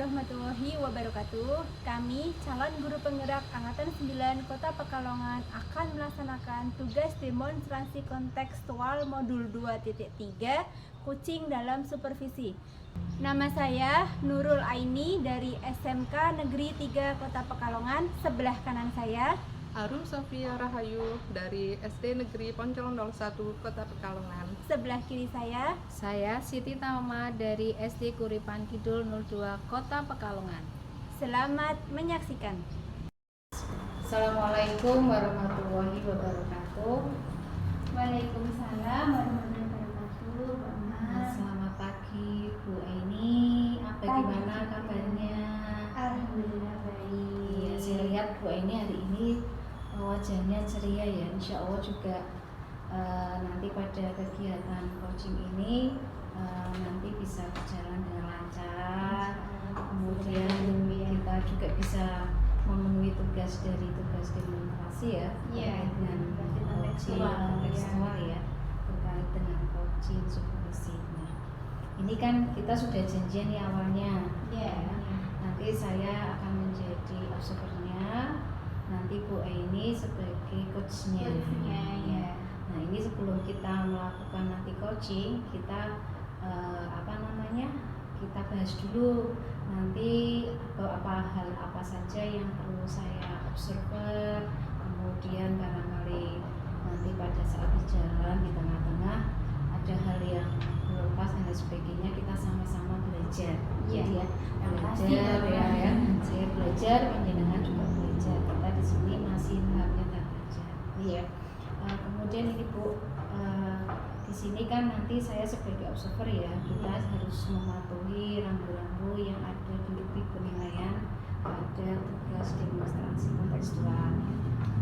warahmatullahi wabarakatuh. Kami, calon guru penggerak Angkatan 9 Kota Pekalongan akan melaksanakan tugas demonstrasi kontekstual modul 2.3 Kucing dalam Supervisi. Nama saya Nurul Aini dari SMK Negeri 3 Kota Pekalongan. Sebelah kanan saya Arum Sofia Rahayu dari SD Negeri Poncol 01 Kota Pekalongan. Sebelah kiri saya Siti Tama dari SD Kuripan Kidul 02 Kota Pekalongan. Selamat menyaksikan. Assalamualaikum warahmatullahi wabarakatuh. Waalaikumsalam warahmatullahi wabarakatuh. Selamat pagi Bu Aini. Gimana kabarnya? Alhamdulillah baik. Iya, saya lihat Bu Aini hari ini wajahnya ceria ya. Insya Allah juga nanti pada kegiatan coaching ini nanti bisa berjalan dengan lancar. Kemudian kita juga bisa memenuhi tugas demonstrasi ya, dengan coaching kontekstual ya, terkait dengan coaching supervisi. Nah, ini kan kita sudah janjian nih awalnya. Nanti saya akan menjadi observernya, nanti Bu Aini sebagai coachnya. Nah, ini sebelum kita melakukan nanti coaching, kita kita bahas dulu nanti hal apa saja yang perlu saya observer, kemudian barangkali nanti pada saat berjalan di tengah-tengah ada hal yang belum pas dan sebagainya, kita sama-sama belajar. Jadi ya belajar ya, saya belajar, panjenengan juga belajar. Kita di sini masih tahapnya belajar. Iya. Kemudian ini Bu, di sini kan nanti saya sebagai observer ya, kita harus mematuhi rambu-rambu yang ada di rubrik penilaian pada tugas demonstrasi kontekstual.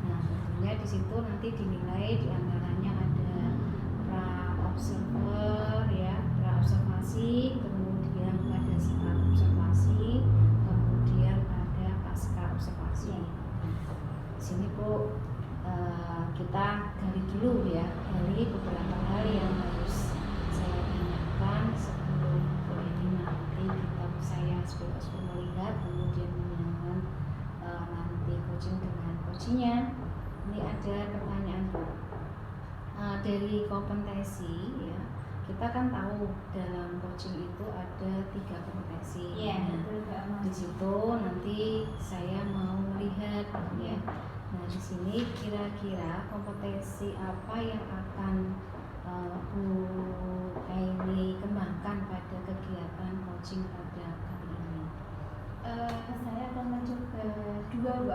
Nah, tentunya di situ nanti dinilai diantaranya ada pra-observer ya, pra-observasi, kemudian pada saat observasi, kemudian pada pasca observasi. Di sini Bu, kita gali dulu ya, gali beberapa hal yang harus saya tanyakan sebelum ini nanti saya sebagai melihat, kemudian menyampaikan nanti coaching dengan coachingnya. Ini ada pertanyaan dari kompetensi ya. Kita kan tahu dalam coaching itu ada 3 kompetensi. Di situ nanti saya mau melihat ya. Nah, di sini kira-kira kompetensi apa yang akan Bu Aini kembangkan pada kegiatan coaching pada kali ini? Saya akan mencoba 2 Bu.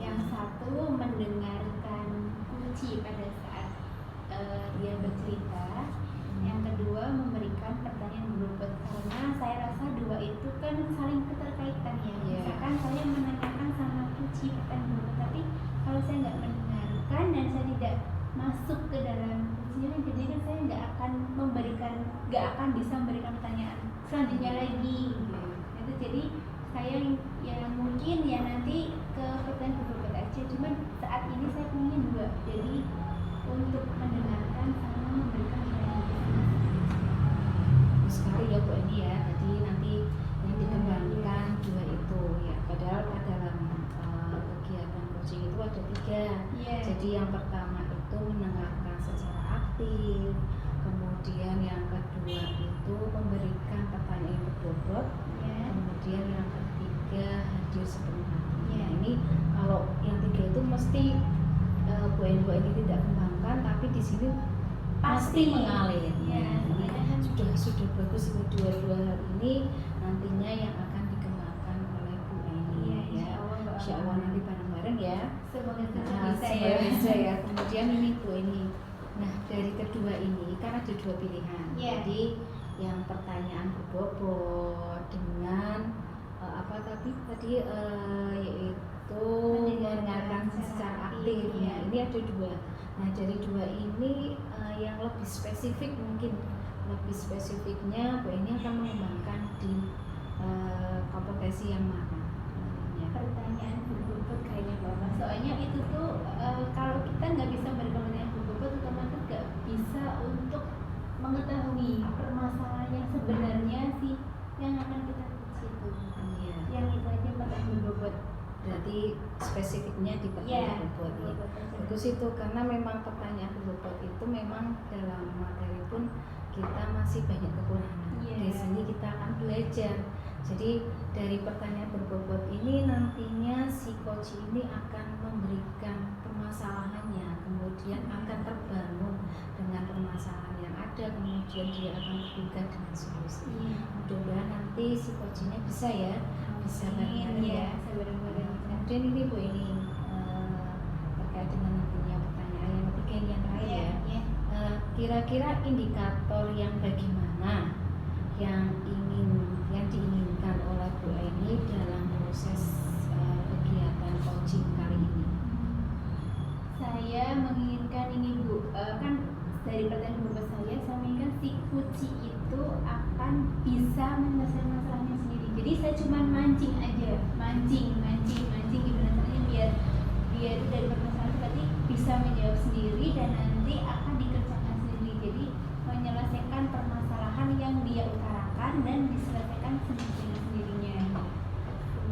Yang satu mendengarkan kunci pada saat dia bercerita. Yang kedua memberikan pertanyaan berbobot, karena saya rasa 2 itu kan saling keterkaitan ya. Misalkan saya menanyakan sama kunci pertanyaan berbobot, tapi kalau saya nggak mendengarkan dan saya tidak masuk ke dalam kuncinya, jadi kan saya nggak akan bisa memberikan pertanyaan selanjutnya lagi. Itu jadi saya ya mungkin ya nanti ke pertanyaan berbobot aja. Cuman saat ini saya punya 2, jadi untuk mendengarkan sama memberikan pertanyaan sekali ya Bu ini ya. Jadi nanti yang dikembangkan 2 itu ya. Padahal dalam kegiatan coaching itu ada 3. Jadi yang pertama itu mendengarkan secara aktif, kemudian yang kedua itu memberikan pertanyaan yang berbobot, kemudian yang ketiga hadir sepenuh hati. Ini kalau yang 3 itu mesti Bu ini tidak kembangkan, tapi di sini pasti mengalir. Sudah bagus ini 2 hal ini nantinya yang akan dikembangkan oleh Bu Aini ya. Insya Allah nanti bareng-bareng ya. Semoga bisa ya. Kemudian ini Bu Aini. Nah, dari kedua ini kan ada 2 pilihan. Jadi yang pertanyaan berbobot dengan yaitu mendengarkan secara aktif. Nah, ini ada 2. Nah, dari 2 ini yang lebih spesifik, mungkin lebih spesifiknya Bu Aini akan mengembangkan di kompetensi yang mana? Pertanyaan berbobot kayaknya Bapak. Soalnya itu tuh kalau kita nggak bisa memberikan pertanyaan berbobot, otomatis nggak bisa untuk mengetahui permasalahan yang sebenarnya sih yang akan kita uji itu. berarti spesifiknya di pertanyaan bobot ya. Bagus itu, karena memang pertanyaan bobot itu memang dalam materi pun kita masih banyak kekurangan. Di sini kita akan belajar. Jadi dari pertanyaan berbobot ini nantinya si coach ini akan memberikan permasalahannya, kemudian akan terbangun dengan permasalahan yang ada, kemudian dia akan berdebat dengan solusi. Mudah-mudahan nanti si coach ini bisa ya, bisa bareng-bareng ya. Kemudian ini Bu, ini terkait dengan nantinya pertanyaan yang ketiga yang terakhir ya. Kira-kira indikator yang bagaimana yang diinginkan oleh Bu Eni dalam proses kegiatan coaching kali ini? Saya menginginkan ini Bu, kan dari pertanyaan Bapak saya menginginkan si kuci itu akan bisa menyelesaikan masalahnya sendiri. Jadi saya cuma mancing aja, mancing gimana caranya biar dia itu dari permasalahan berarti bisa menjawab sendiri dan nanti akan dikerjakan sendiri. Jadi menyelesaikan permasalahan yang dia utarakan dan diselesaikan sendirinya.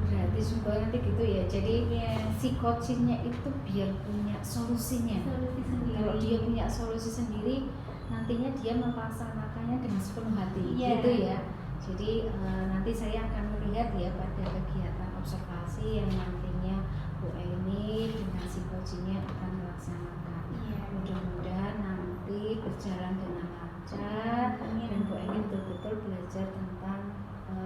Berarti supaya nanti gitu ya. Jadi si coachingnya itu biar punya solusinya. Solusi sendiri. Kalau dia punya solusi sendiri, nantinya dia melaksanakannya dengan sepenuh hati, gitu ya. Jadi nanti saya akan melihat ya pada kegiatan observasi yang nantinya Bu Eni dengan si coachingnya akan melaksanakan. Mudah-mudahan nanti berjalan dengan lancar dan Bu Eni betul-betul belajar tentang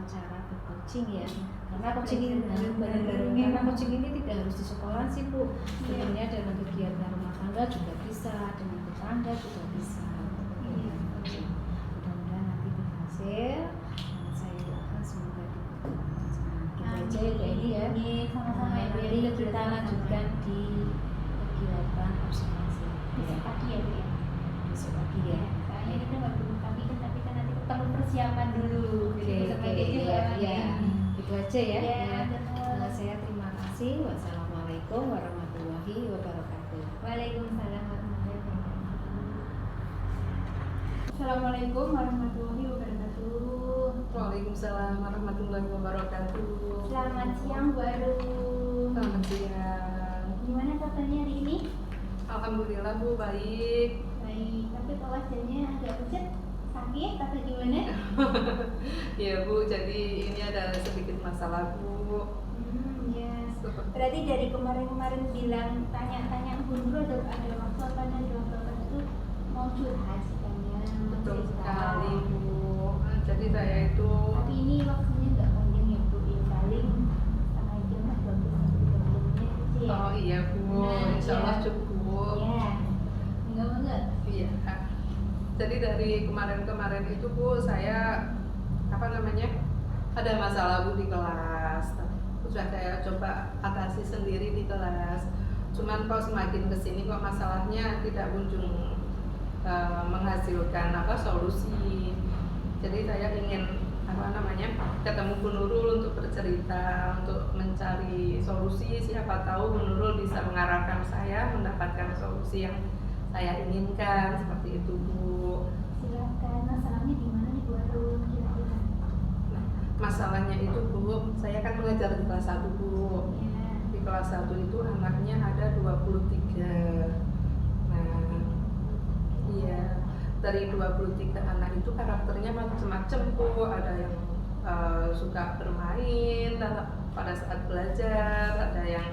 cara bercoaching ya. Karena coaching ini karena coaching ini tidak harus di sekolah sih Bu. Sebenarnya dalam kegiatan rumah tangga juga bisa, dengan tetangga juga bisa. Mudah-mudahan nanti berhasil. Dan saya doakan semoga kita aja ya Bu Eni ya. Sama-sama ya. Nanti kita lanjutkan di kegiatan observasi. Besok pagi ya Bu ya. Besok pagi ya. Soalnya kita nggak perlu pagi kan, tapi kan nanti perlu persiapan dulu. Itu aja ya. Ya. Saya terima kasih. Wassalamualaikum warahmatullahi wabarakatuh. Waalaikumsalam warahmatullahi wabarakatuh. Assalamualaikum warahmatullahi wabarakatuh. Waalaikumsalam warahmatullahi wabarakatuh. Selamat siang Bu Arum. Selamat siang. Gimana kabarnya hari ini? Alhamdulillah Bu, baik. Baik, tapi kok wajahnya agak pucat, sakit atau gimana? Ya Bu, jadi ini ada sedikit masalah Bu. Ya. Berarti dari kemarin-kemarin bilang tanya-tanya dulu ada waktu apa dan waktu itu mau curhat katanya. Betul sekali Bu. Jadi saya itu. Tapi ini waktunya nggak panjang ya Bu, ya paling setengah jam atau 20 menit sih. Oh iya Bu, insya Allah cukup. Ya, enggak banget. Iya. Jadi dari kemarin-kemarin itu Bu, saya ada masalah Bu di kelas. Sudah saya coba atasi sendiri di kelas. Cuman kok semakin kesini kok masalahnya tidak kunjung menghasilkan solusi. Jadi saya ingin ketemu Bu Nurul untuk bercerita, untuk mencari solusi. Siapa tahu Bu Nurul bisa mengarahkan saya mendapatkan solusi yang saya inginkan, seperti itu Bu. Silakan, masalahnya di mana nih Bu Arum kira-kira? Nah, masalahnya itu Bu, saya kan mengajar di kelas 1 Bu. Ya. Di kelas 1 itu anaknya ada 23. Nah, iya, dari 23 anak itu karakternya macam-macam Bu. Ada yang suka bermain pada saat belajar, ada yang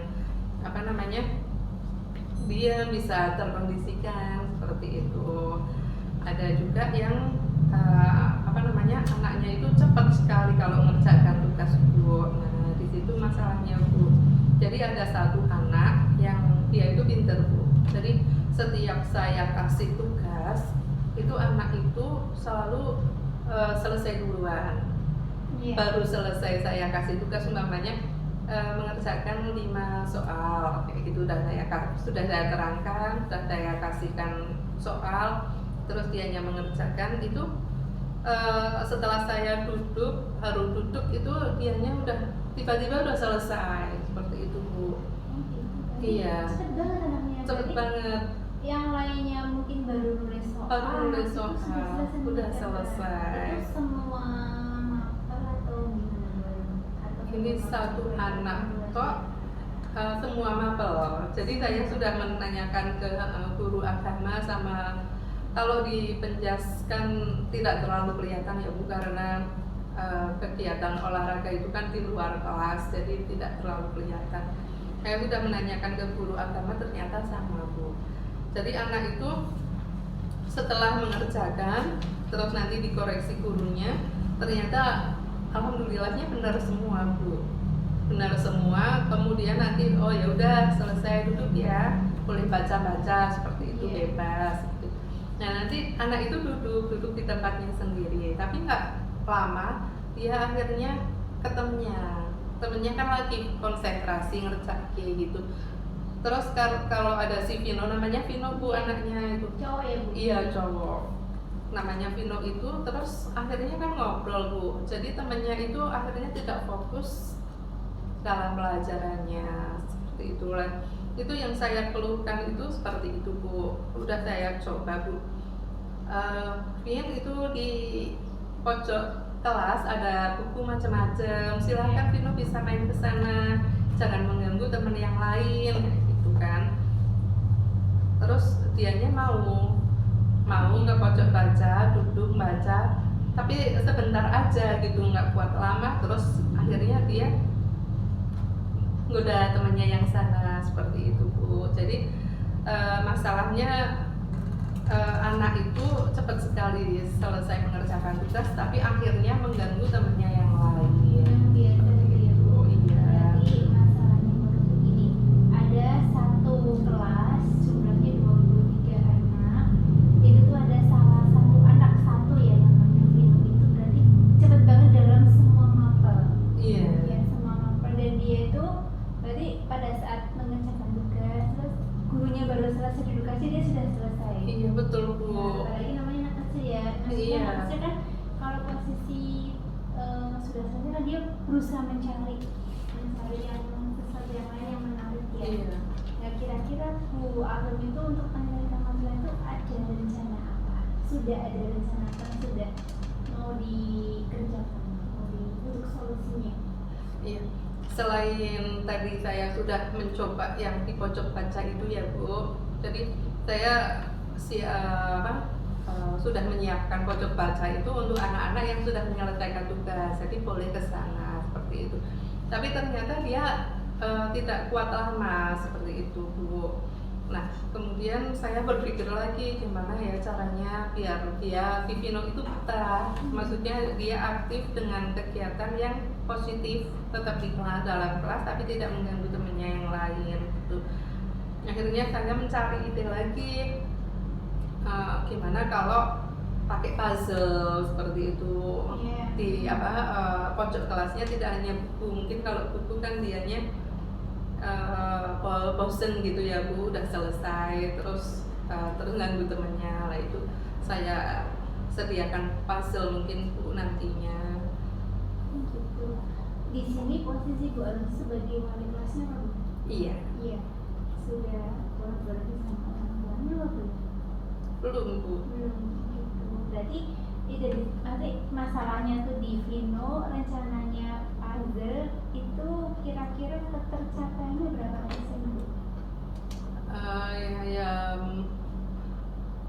dia bisa terkondisikan seperti itu. Ada juga yang anaknya itu cepat sekali kalau mengerjakan tugas Bu. Nah, di situ masalahnya Bu. Jadi ada satu anak yang dia itu pintar Bu. Jadi setiap saya kasih tugas, itu anak itu selalu selesai duluan. Baru selesai saya kasih tugas mengerjakan 5 soal kayak gitu, sudah saya terangkan, sudah saya kasihkan soal, terus dianya mengerjakan itu. Setelah saya baru duduk itu dianya udah tiba-tiba udah selesai seperti itu Bu. Iya. Cepet banget anaknya. Cepet banget. Yang lainnya mungkin baru nulis soal. Udah selesai. Itu semua mapel atau gimana? Ini satu anak kok semua mapel. Jadi saya sudah menanyakan ke guru agama sama kalau di penjaskan tidak terlalu kelihatan ya Bu, karena kegiatan olahraga itu kan di luar kelas, jadi tidak terlalu kelihatan. Saya sudah menanyakan ke guru agama, ternyata sama Bu. Jadi anak itu setelah mengerjakan terus nanti dikoreksi gurunya, ternyata alhamdulillahnya benar semua Bu, benar semua. Kemudian nanti oh ya udah selesai duduk ya, boleh baca-baca seperti itu, bebas gitu. Nah nanti anak itu duduk di tempatnya sendiri, tapi nggak lama dia akhirnya temennya kan lagi konsentrasi ngerjain gitu. Terus kalau ada si Vino, namanya Vino Bu, anaknya itu Cowok ya Bu? Iya cowok, namanya Vino itu. Terus akhirnya kan ngobrol Bu, jadi temennya itu akhirnya tidak fokus dalam pelajarannya, seperti itulah. Itu yang saya keluhkan itu seperti itu Bu. Udah saya coba Bu, Vin itu di pojok kelas ada buku macam-macam, silahkan Vino bisa main ke sana, jangan mengganggu teman yang lain gitu kan. Terus dianya mau ke pojok baca, duduk baca, tapi sebentar aja gitu, nggak kuat lama. Terus akhirnya dia ngoda temannya yang sana, seperti itu Bu. Jadi masalahnya anak itu cepat sekali selesai mengerjakan tugas, tapi akhirnya mengganggu temannya yang lain. Biasa ya Bu. Iya. Berarti masalahnya menurut ini ada satu kelas jumlahnya 23 anak, itu tuh ada salah satu anak satu ya namanya Vino, itu berarti cepet banget dalam semua mapel. Iya. Ya semua mapel, dan dia itu berarti pada saat mengerjakan tugas terus gurunya baru selesai edukasi dia sudah selesai. Iya betul Bu. Nah, apalagi namanya anak kecil ya, maksudnya Iya. anak kecil kan kalau posisi sudah selesai kan dia berusaha mencari yang sesuatu yang lain yang menarik ya. Iya. Nah kira-kira Bu Agam itu untuk menyelesaikan masalah itu ada rencana apa? Sudah ada rencana apa yang sudah mau dikerjakan, untuk solusinya? Iya. Selain tadi saya sudah mencoba yang di pojok baca itu ya Bu, jadi saya sudah menyiapkan pojok baca itu untuk anak-anak yang sudah menyelesaikan tugas, jadi boleh ke sana seperti itu. Tapi ternyata dia tidak kuat lama seperti itu Bu. Nah kemudian saya berpikir lagi gimana ya caranya biar dia Vivino itu betah, maksudnya dia aktif dengan kegiatan yang positif, tetap di kelas, dalam kelas, tapi tidak mengganggu temannya yang lain gitu. Akhirnya saya mencari ide lagi, gimana kalau pakai puzzle seperti itu. Di pojok kelasnya tidak hanya buku, mungkin kalau buku kan dianya bosen gitu ya Bu, udah selesai terus ganggu temennya lah. Itu saya sediakan puzzle mungkin Bu nantinya. Gitu. Di sini posisi Bu Agam sebagai wali kelasnya kan? Iya. Iya. Sudah kolaborasi sama orang tuanya belum? Belum Bu. Belum. Gitu. Berarti nanti masalahnya tuh di Vino, rencananya puzzle itu kira-kira ketercapaiannya berapa persen Bu?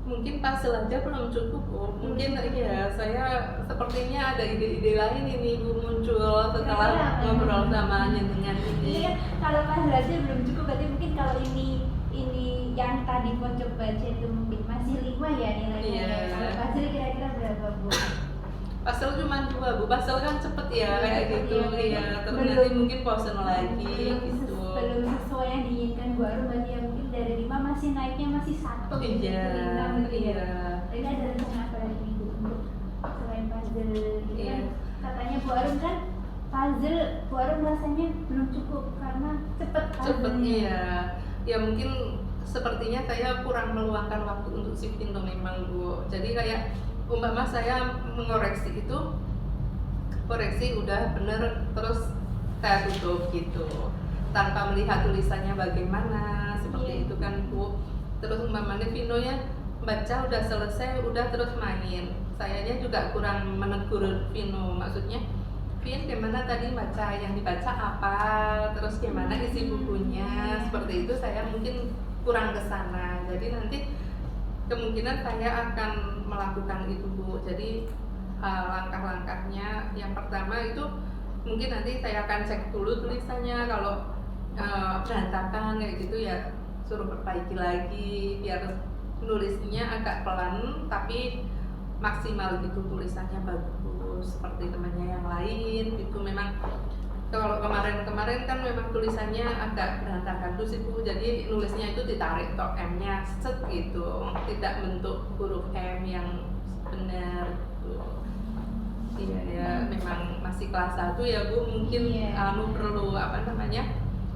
Mungkin puzzle aja belum cukup Bu. Mungkin ya saya sepertinya ada ide-ide lain ini Bu muncul setelah ngobrol sama dengan ini. Iya, kalau puzzle aja belum cukup, berarti mungkin kalau ini yang tadi pojok baca itu mungkin masih 5 ya nilainya. Iya. Kalau puzzle kira-kira berapa Bu? Puzzle cuma 2 Bu, puzzle kan cepet ya kayak gitu. Iya, terus Belum. nanti mungkin bosen lagi gitu. Belum sesuai yang diinginkan Bu Arum, berarti ya mungkin dari 5 masih naiknya masih 1 gitu, Iya, ke 6 gitu ya. iya. Ini ada rencana apa lagi Bu untuk selain puzzle gitu Iya. kan? Katanya Bu Arum kan puzzle, Bu Arum rasanya belum cukup karena cepet puzzle-nya. Iya. Ya mungkin sepertinya saya kurang meluangkan waktu untuk si Vino memang Bu. Jadi kayak umpama saya mengoreksi itu, koreksi udah bener terus saya tutup gitu tanpa melihat tulisannya bagaimana seperti itu kan Bu. Terus umpamanya Vinonya baca udah selesai, udah terus main. Sayanya juga kurang menegur Vino, maksudnya Vin, gimana tadi baca yang dibaca apa, terus gimana isi bukunya, seperti itu saya mungkin kurang ke sana. Jadi nanti kemungkinan saya akan melakukan itu Bu. Jadi langkah-langkahnya yang pertama itu mungkin nanti saya akan cek dulu tulisannya, kalau berantakan kayak gitu ya suruh perbaiki lagi biar nulisnya agak pelan tapi maksimal gitu, tulisannya bagus seperti temannya yang lain gitu. Memang kalau kemarin kan memang tulisannya agak berantakan terus Ibu, jadi nulisnya itu ditarik tok M-nya set gitu, tidak bentuk huruf M yang benar gitu. Iya ya, memang masih kelas 1 ya Bu, mungkin perlu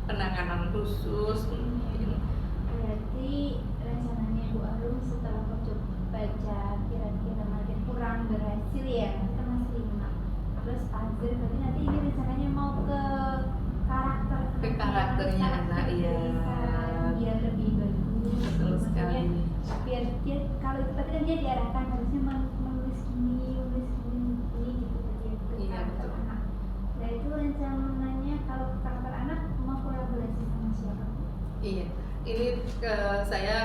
penanganan khusus mungkin. Berarti rencananya Bu Arum setelah baca kira-kira makin kurang berhasil ya, kan masih 5. Terus puzzle, berarti nanti ini rencananya mau ke karakternya anak, iya. Biar lebih bagus. Betul sekali. Biar dia kalau itu tadi kan dia diarahkan harusnya menulis gini gitu ke Iya, karakter betul. anak. Nah itu rencananya kalau karakter anak mau kolaborasi sama siapa? Iya, ini saya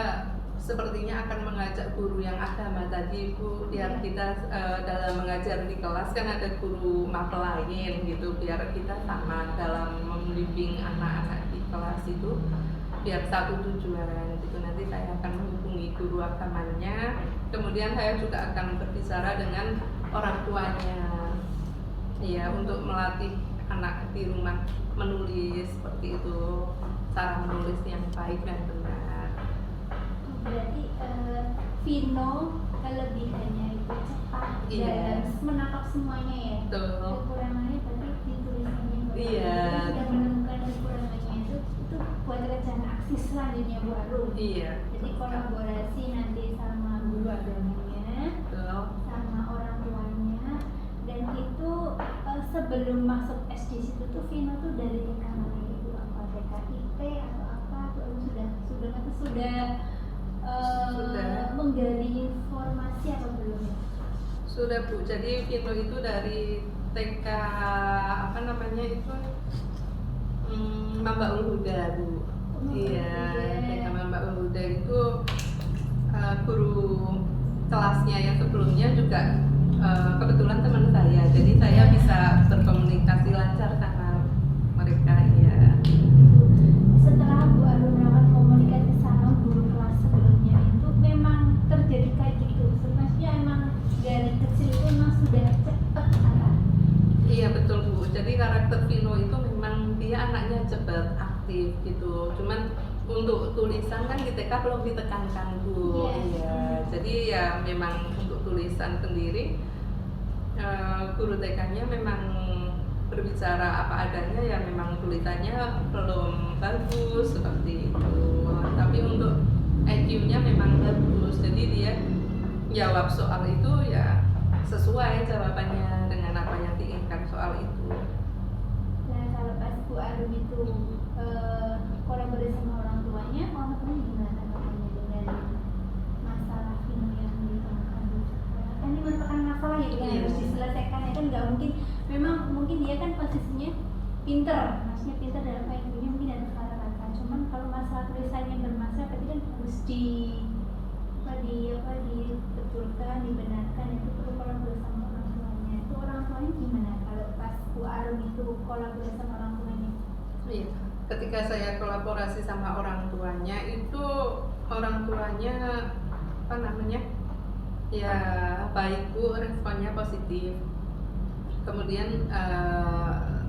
sepertinya akan mengajak guru yang agama tadi Bu, biar kita dalam mengajar di kelas kan ada guru mata lain gitu, biar kita sama dalam membimbing anak-anak di kelas itu biar satu tujuan gitu. Nanti saya akan menghubungi guru agamanya, kemudian saya juga akan berbicara dengan orang tuanya, ya, untuk melatih anak di rumah menulis seperti itu, cara menulis yang baik dan benar. Berarti Vino kelebihannya itu cepat Iya. dalam menangkap semuanya ya. Betul. Kekurangannya berarti di tulisannya. Iya. Sudah menemukan kekurangannya itu buat rencana aksi selanjutnya Bu Arum. Iya. Jadi kolaborasi nanti sama guru agamanya, Betul. sama orang tuanya, dan itu sebelum masuk SD situ tuh Vino tuh dari TK mana itu, apa TK IP atau apa tuh sudah menggali informasi atau belum ya? Sudah Bu, jadi Vino itu dari TK Mambaul Huda Bu. Iya, TK Mambaul Huda itu guru kelasnya yang sebelumnya juga kebetulan teman saya, jadi saya bisa berkomunikasi lancar sama mereka ya. Setelah Bu Arum melakukan komunikasi sama guru kelas sebelumnya itu memang terjadi kayak gitu, maksudnya emang dari kecil itu memang sudah cepat arah. Iya betul Bu, jadi karakter Vino itu memang dia anaknya cepat, aktif gitu. Cuman untuk tulisan kan di TK belum ditekankan Bu. Iya. Jadi ya memang untuk tulisan sendiri guru TK-nya memang berbicara apa adanya, ya memang tulisannya belum bagus seperti itu. Tapi untuk IQ-nya memang bagus. Jadi dia jawab soal itu ya sesuai jawabannya dengan apa yang diinginkan soal itu. Nah kalau pas Bu Arum itu kolaborasi sama orang tuanya gimana tanggapannya dengan masalah Vino yang ditemukan di sekolah? Kan ini merupakan masalah ya yang harus diselesaikan, ya kan nggak mungkin. Memang mungkin dia kan posisinya pinter, maksudnya pinter dalam IQ-nya mungkin ada kesalahan. Cuman kalau masalah tulisannya bermasalah berarti kan harus dibetulkan, dibenarkan, itu perlu kolaborasi sama orang tuanya. Itu orang tuanya gimana kalau pas Bu Arum itu kolaborasi sama orang tuanya? Iya. Ketika saya kolaborasi sama orang tuanya itu orang tuanya ya baik Bu, responnya positif. Kemudian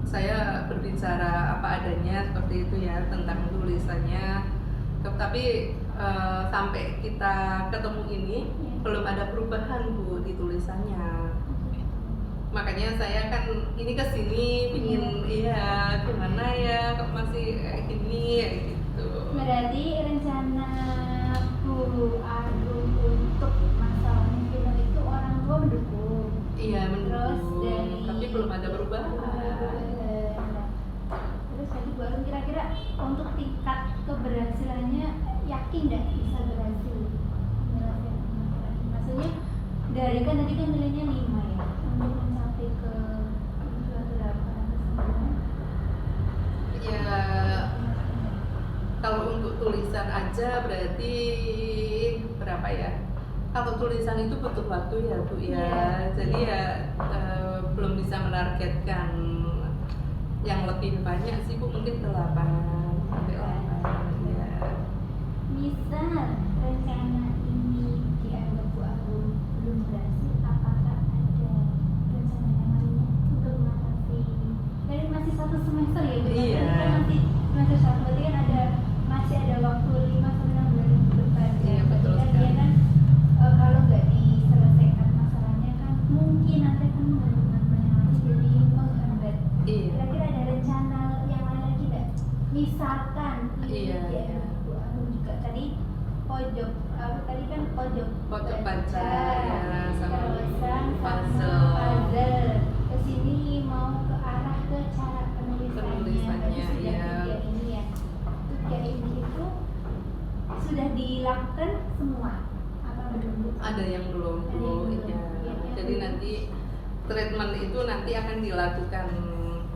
saya berbicara apa adanya seperti itu ya tentang tulisannya. Tapi sampai kita ketemu ini belum ada perubahan Bu di tulisannya. Makanya saya kan ini kesini pingin gimana ya kok masih kayak gini ya gitu. Berarti rencana Bu Arum untuk masalahnya Vino itu orang tua mendukung. Iya mendukung. Terus Tapi belum ada perubahan. Terus tadi Bu Arum kira-kira untuk tingkat keberhasilannya yakin nggak bisa berhasil? Maksudnya dari kan tadi kan nilainya 5 ya, untuk mencapai ke 8 tulisan aja berarti berapa ya? Kalau tulisan itu butuh waktu ya Bu ya. Iya. Jadi ya belum bisa menargetkan yang lebih banyak sih Bu, mungkin 8 sampai 8 ya. Misal rencana ini dianggap Bu Arum belum berhasil, apakah ada rencana yang lainnya untuk mengatasi? Dari masih 1 semester ya Bu? Iya. Tadi kan masih semester 1, berarti kan masih ada waktu 5 sampai 6 bulan ke depan ya. Iya, betul Berarti kan sekali. dia kan kalau nggak diselesaikan masalahnya kan mungkin nanti akan mengganggu yang lain, jadi menghambat. Iya. Kira-kira ada rencana yang lain lagi nggak? Misalkan Iya, ini iya. Bu Arum juga tadi pojok Pojok baca, ya, sama terusan puzzle. puzzle. Kesini mau ke arah ke cara penulisannya. Penulisannya, Berarti sudah iya. 3 ini ya. 3 ini itu sudah dilakukan semua apa belum Bu? Ada yang belum Ada Bu, yang belum. iya. Yang Jadi belum. nanti treatment itu nanti akan dilakukan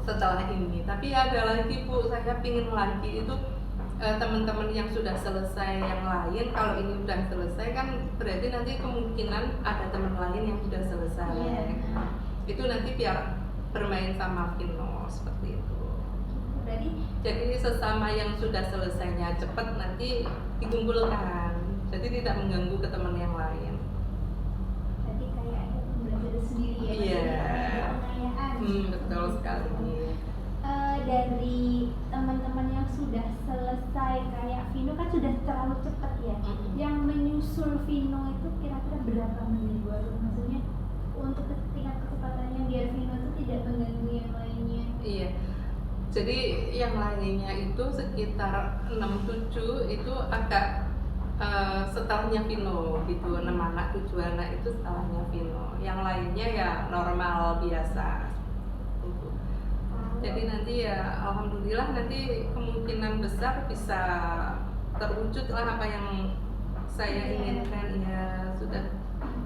setelah ini. Tapi ada lagi Bu, saya pingin lagi itu teman-teman yang sudah selesai yang lain, kalau ini udah selesai kan berarti nanti kemungkinan ada teman lain yang sudah selesai. Iya. Itu nanti biar bermain sama Vino seperti itu. Berarti Jadi sesama yang sudah selesainya cepat nanti dikumpulkan. Jadi tidak mengganggu ke teman yang lain. berarti kayak ada pembelajaran sendiri ya. Iya. Pengayaan. Betul sekali. Dari teman-teman yang sudah selesai kayak Vino kan sudah terlalu cepat ya. Yang menyusul Vino itu kira-kira berapa menit Bu Arum? Maksudnya untuk tingkat kecepatannya biar Vino itu tidak mengganggu yang lainnya. Iya. Jadi yang lainnya itu sekitar 6-7 itu agak setelahnya Vino gitu, 6 anak 7 anak itu setelahnya Vino. Yang lainnya ya normal biasa. Gitu. Jadi nanti ya alhamdulillah nanti kemungkinan besar bisa terwujud lah apa yang saya inginkan, ya sudah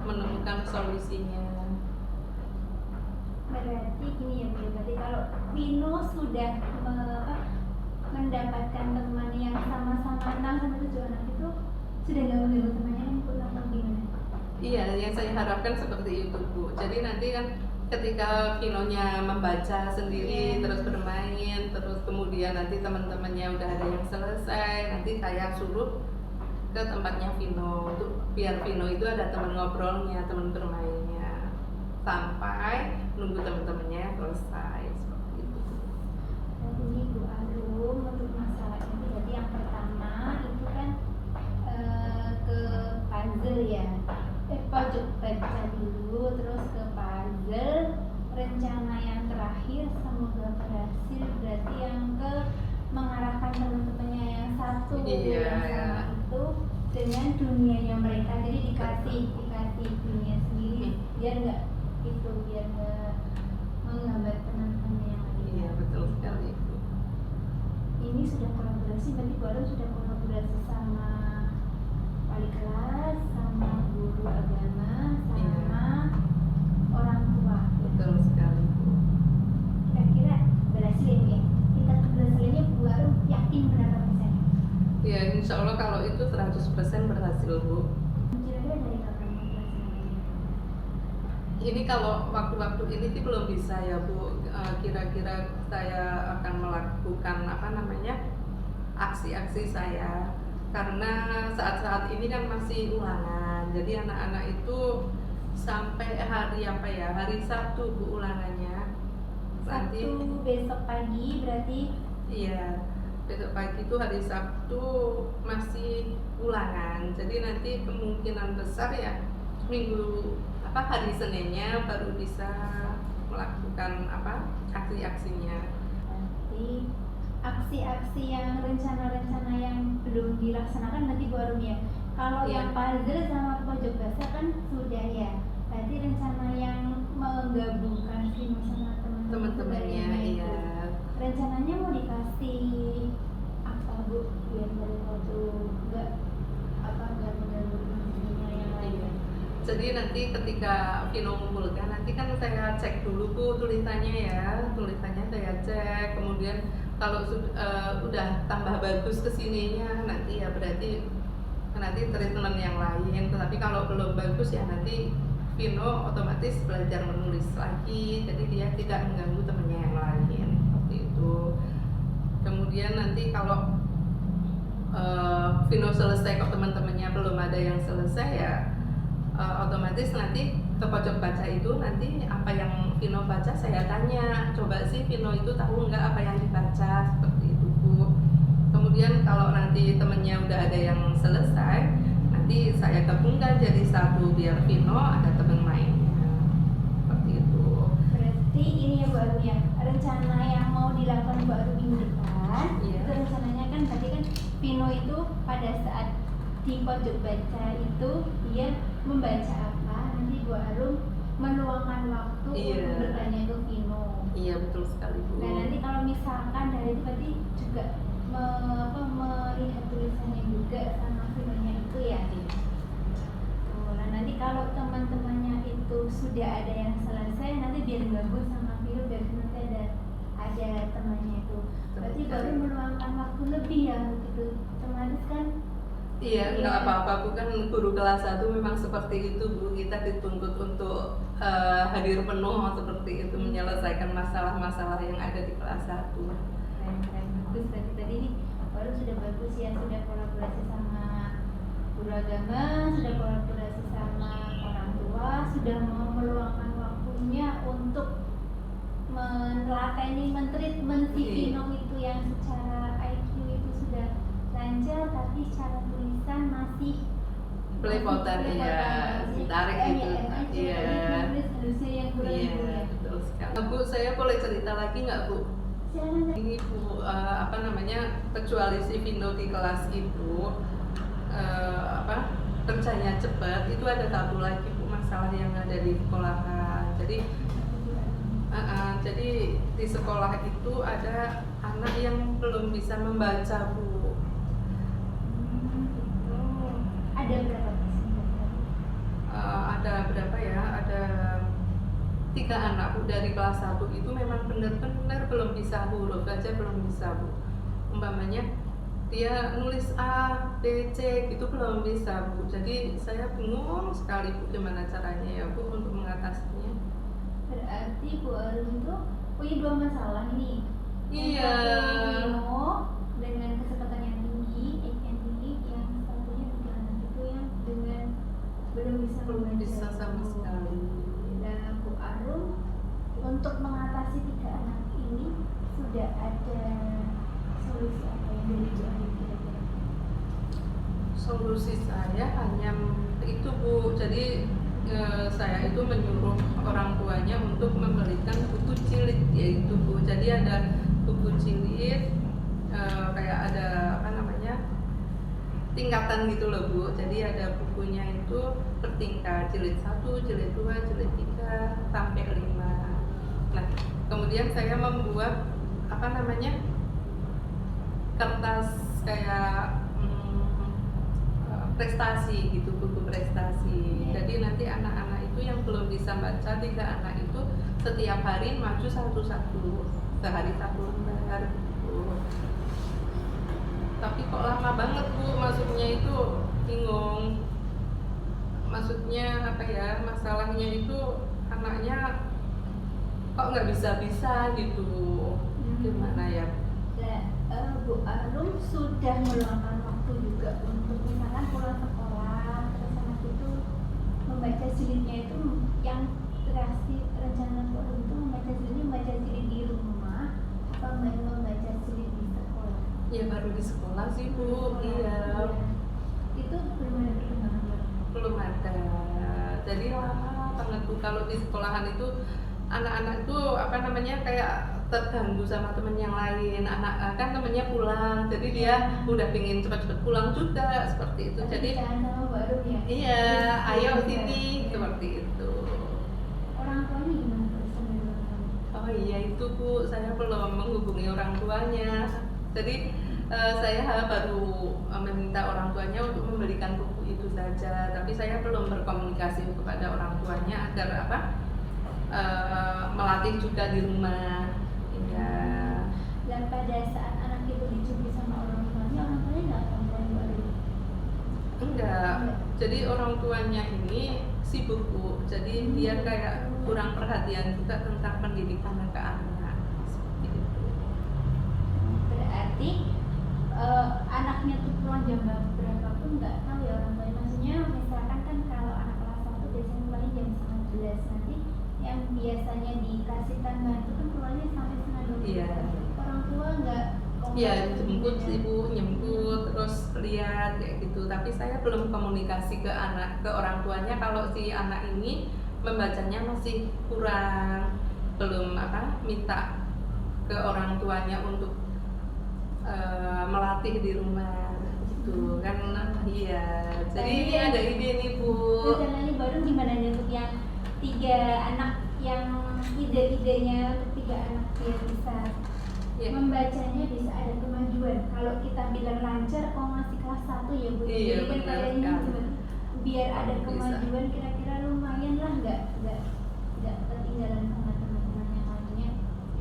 menemukan solusinya. Berarti gini ya Bu, berarti kalau Vino sudah mendapatkan teman yang sama-sama 6 sampai 7 anak itu sudah nggak mengganggu temannya kan Bu, atau gimana? Iya, yang saya harapkan seperti itu Bu. Jadi nanti kan ketika Vinonya membaca sendiri, terus bermain, terus kemudian nanti teman-temannya udah ada yang selesai, nanti saya suruh ke tempatnya Vino untuk biar Vino itu ada teman ngobrolnya, teman bermainnya, sampai nunggu teman-temannya selesai seperti itu. Jadi ini Bu Arum untuk masalah ini, jadi yang pertama itu kan ke puzzle ya, pojok baca dulu, terus ke puzzle. Rencana yang terakhir semoga berhasil, berarti yang ke mengarahkan teman-temannya yang satu Iya, yang sama itu dengan dunianya mereka, jadi dikasih dunia sendiri biar nggak menghambat teman-temannya yang lain. Iya, betul sekali Bu. Ini sudah kolaborasi, berarti Bu Arum sudah kolaborasi sama wali kelas, sama guru agama, sama orang tua. Betul sekali Bu. Kira-kira berhasil ya Bu ya? Tingkat keberhasilannya Bu Arum yakin berapa persen? Ya insya Allah kalau itu 100% berhasil Bu. Kira-kira dari kapan keberhasilannya? Ini kalau waktu-waktu ini sih belum bisa ya Bu. Kira-kira saya akan melakukan aksi-aksi saya, karena saat-saat ini kan masih ulangan. Jadi anak-anak itu sampai hari Sabtu Bu ulangannya. Nanti Sabtu besok pagi berarti iya, besok pagi itu hari Sabtu masih ulangan. Jadi nanti kemungkinan besar ya hari Seninnya baru bisa melakukan aksi-aksinya. berarti aksi-aksi yang rencana-rencana yang belum dilaksanakan nanti Bu Arum ya. Kalau Iya. yang puzzle sama pojok baca kan sudah ya. Berarti rencana yang menggabungkan Vino sama Teman-temannya itu. iya. Rencananya mau dikasih apa Bu biar mereka tuh nggak mengganggu teman-temannya yang lain. Iya. Jadi nanti ketika Vino mengumpulkan, nanti kan saya cek dulu Bu tulisannya saya cek, kemudian Kalau udah tambah bagus kesininya nanti ya berarti treatment yang lain. Tetapi kalau belum bagus ya nanti Vino otomatis belajar menulis lagi, jadi dia tidak mengganggu temannya yang lain seperti itu. Kemudian nanti kalau Vino selesai, kok teman-temannya belum ada yang selesai ya otomatis nanti ke pojok baca itu nanti apa yang Vino baca saya tanya, coba sih Vino itu tahu nggak apa yang dibaca, seperti itu Bu. Kemudian kalau nanti temennya udah ada yang selesai, nanti saya gabungkan jadi satu biar Vino ada teman mainnya, seperti itu. Berarti ini ya Bu Arum ya, rencana yang mau dilakukan Bu Arum ini kan, Iya. itu rencananya kan tadi kan Vino itu pada saat di pojok baca itu dia membaca apa, nanti Bu Arum meluangkan waktu Iya. untuk bertanya ke Vino. Iya betul sekali Bu. Nah nanti kalau misalkan dari itu berarti juga melihat tulisannya juga sama Vinonya itu ya. Iya. Tuh, nah nanti kalau teman-temannya itu sudah ada yang selesai, nanti biar gabung sama Vino, biar nanti ada temannya itu. Berarti baru meluangkan waktu lebih ya gitu. Otomatis kan. Iya, nggak apa-apa Bu, kan guru kelas 1 memang seperti itu Bu. Kita dituntut untuk hadir penuh seperti itu, menyelesaikan masalah-masalah yang ada di kelas 1. Keren bagus. Berarti tadi nih baru sudah bagus ya, sudah kolaborasi sama guru agama, sudah kolaborasi sama orang tua, sudah mau meluangkan waktunya untuk menelateni, mentreatment si Vino itu yang secara IQ itu sudah lancar, tapi secara tulisan masih Pelepotan, iya, ditarik gitu. Iya. Harusnya yang kurang Iya, ya. betul sekali. Bu, saya boleh cerita lagi nggak Bu? Silakan. Ini Bu, kecuali si Vino di kelas itu kerjanya cepat, itu ada satu lagi Bu masalah yang ada di sekolahan. Jadi di sekolah itu ada anak yang belum bisa membaca Bu. Ada berapa Ada berapa ya? Ada 3 anak Bu dari kelas 1 itu memang benar-benar belum bisa, huruf aja belum bisa Bu. Umpamanya dia nulis A, B, C gitu belum bisa Bu. Jadi saya bingung sekali Bu gimana caranya ya Bu untuk mengatasinya. Berarti Bu Arum itu punya 2 masalah nih. Iya. Vino dengan kecepatan yang tinggi, yang tinggi, yang satunya juga anak itu yang dengan belum bisa sama sekali. Nah, Bu Arum untuk mengatasi 3 anak ini sudah ada solusi apa yang dari Bu Arum kira-kira? Solusi saya hanya itu Bu. Jadi saya itu menyuruh orang tuanya untuk membelikan buku jilid yaitu Bu. Jadi ada buku jilid kayak ada tingkatan gitu loh Bu. Jadi ada bukunya itu bertingkat, jilid 1, jilid 2, jilid 3 sampai 5. Nah, kemudian saya membuat kertas kayak prestasi gitu, buku prestasi. Jadi nanti anak-anak itu yang belum bisa baca, 3 anak itu setiap hari maju satu-satu, sehari 1 lembar gitu. Tapi kok lama banget Bu, maksudnya itu bingung. Maksudnya masalahnya itu anaknya kok nggak bisa-bisa gitu. Gimana ya? Bu Arum sudah meluangkan waktu juga untuk misalkan pulang sekolah terus anak itu membaca jilidnya itu yang terakhir rencana Bu Arum itu membaca jilid di rumah apa membaca jilid di sekolah? Ya baru di sekolah sih Bu. Iya. Itu belum ada perkembangan. Belum ada. Jadi lama banget Bu. Kalau di sekolahan itu anak-anak itu kayak terganggu sama temen yang lain. Anak kan temennya pulang, jadi dia udah pingin cepat-cepat pulang juga seperti itu. Jadi sama baru ya. iya, ayo sini seperti itu. Orang tuanya gimana sambil Oh iya itu Bu, saya belum menghubungi orang tuanya. Jadi saya baru meminta orang tuanya untuk membelikan buku itu saja. Tapi saya belum berkomunikasi kepada orang tuanya agar melatih juga di rumah. Iya. Dan pada saat anak itu dicubit sama orang tuanya nggak akan baru. Enggak. Jadi orang tuanya ini sibuk Bu. Jadi dia kayak kurang perhatian juga tentang pendidikan ke anak. Seperti itu. Berarti anaknya tuh pulang jam berapa pun nggak tahu ya orang tuanya. Maksudnya misalkan kan kalau anak kelas 1 biasanya pulangnya jam 11 nanti yang biasanya dikasih tambahan itu kan pulangnya sampai setengah 12. Iya. Orang tua nggak Iya, jemput sih Bu, nyemput terus lihat kayak gitu. Tapi saya belum komunikasi ke orang tuanya kalau si anak ini membacanya masih kurang, belum minta ke orang tuanya untuk melatih di rumah gitu kan. Iya, jadi ini ada ide nih Bu. Rencananya baru gimana nih untuk yang 3 anak yang ide-idenya untuk 3 anak biar bisa membacanya bisa ada kemajuan. Kalau kita bilang lancar, kalau masih kelas 1 ya Bu. Iya, jadi kan benar kayaknya sekali. biar ada Bisa. kemajuan kira-kira lumayan lah, nggak ketinggalan sama teman-teman yang lainnya.